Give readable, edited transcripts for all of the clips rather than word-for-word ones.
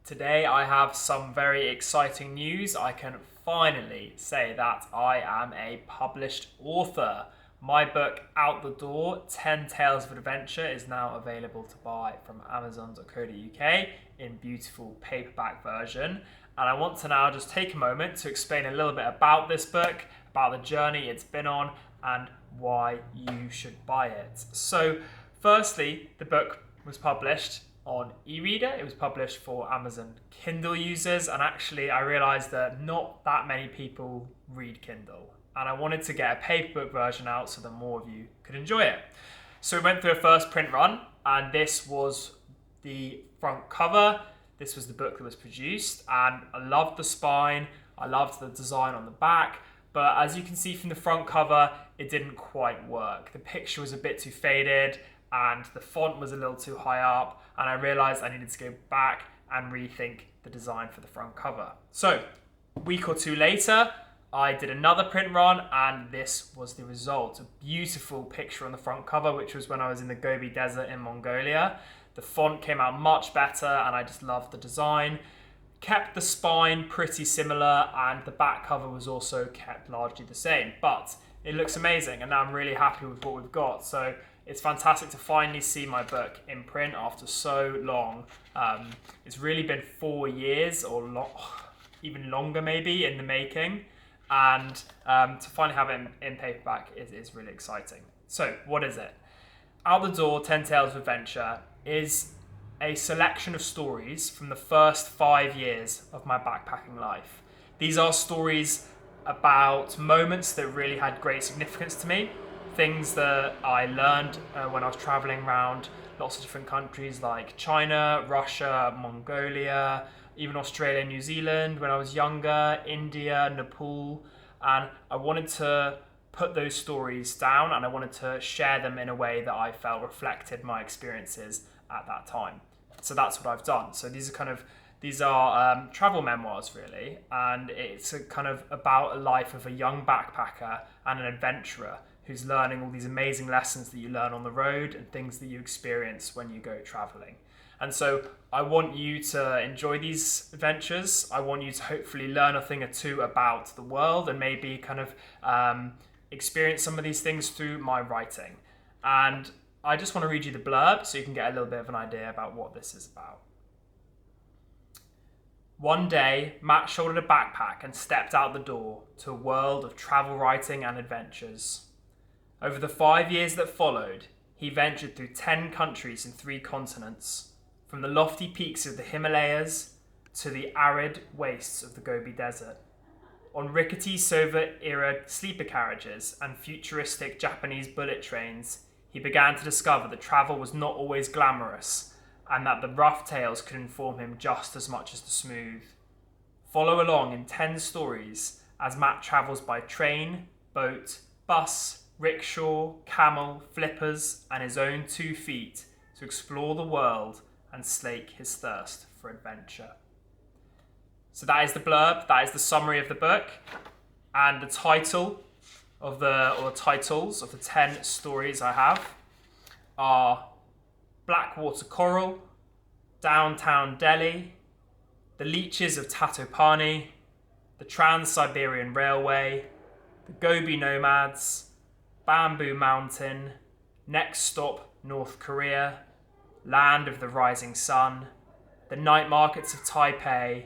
Today I have some very exciting news. I can finally say that I am a published author. My book, Out the Door, 10 Tales of Adventure, is now available to buy from amazon.co.uk in beautiful paperback version. And I want to now just take a moment to explain a little bit about this book, about the journey it's been on, and why you should buy it. So, firstly, the book was published on e-reader. It was published for Amazon Kindle users, and actually I realized that not that many people read Kindle, and I wanted to get a paperback version out so that more of you could enjoy it. So we went through a first print run, and this was the front cover. This was the book that was produced, and I loved the spine, I loved the design on the back, but as you can see from the front cover, it didn't quite work. The picture was a bit too faded, and the font was a little too high up, and I realized I needed to go back and rethink the design for the front cover. So, a week or two later, I did another print run, and this was the result. A beautiful picture on the front cover, which was when I was in the Gobi desert in Mongolia. The font came out much better, and I just loved the design. Kept the spine pretty similar, and the back cover was also kept largely the same, but it looks amazing, and now I'm really happy with what we've got. So it's fantastic to finally see my book in print after so long. It's really been 4 years or even longer maybe in the making, and to finally have it in paperback is really exciting. So what is it? Out the Door, 10 Tales of Adventure is a selection of stories from the first 5 years of my backpacking life. These are stories about moments that really had great significance to me, things that I learned when I was traveling around lots of different countries like China, Russia, Mongolia, even Australia, New Zealand when I was younger, India, Nepal, and I wanted to put those stories down, and I wanted to share them in a way that I felt reflected my experiences at that time. So that's what I've done. So these are travel memoirs really, and it's kind of about a life of a young backpacker and an adventurer who's learning all these amazing lessons that you learn on the road and things that you experience when you go traveling. And so I want you to enjoy these adventures. I want you to hopefully learn a thing or two about the world, and maybe kind of experience some of these things through my writing. And I just want to read you the blurb so you can get a little bit of an idea about what this is about. One day, Matt shouldered a backpack and stepped out the door to a world of travel writing and adventures. Over the 5 years that followed, he ventured through 10 countries and 3 continents, from the lofty peaks of the Himalayas to the arid wastes of the Gobi Desert. On rickety Soviet-era sleeper carriages and futuristic Japanese bullet trains, he began to discover that travel was not always glamorous, and that the rough tales could inform him just as much as the smooth. Follow along in 10 stories as Matt travels by train, boat, bus, rickshaw, camel, flippers, and his own 2 feet to explore the world and slake his thirst for adventure. So that is the blurb, that is the summary of the book, and the title of titles of the 10 stories I have are Blackwater Coral, Downtown Delhi, The Leeches of Tatopani, The Trans-Siberian Railway, The Gobi Nomads, Bamboo Mountain, Next Stop North Korea, Land of the Rising Sun, The Night Markets of Taipei,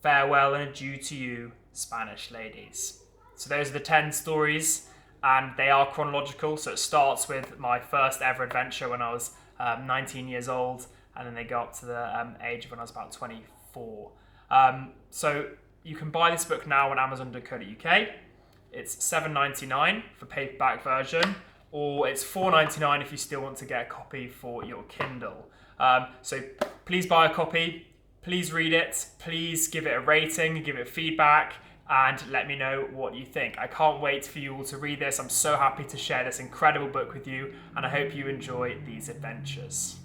Farewell and Adieu to You, Spanish Ladies. So those are the 10 stories, and they are chronological. So it starts with my first ever adventure when I was 19 years old, and then they go up to the age of when I was about 24. So you can buy this book now on amazon.co.uk. It's $7.99 for paperback version, or it's $4.99 if you still want to get a copy for your Kindle. So please buy a copy, please read it, please give it a rating, give it feedback, and let me know what you think. I can't wait for you all to read this. I'm so happy to share this incredible book with you, and I hope you enjoy these adventures.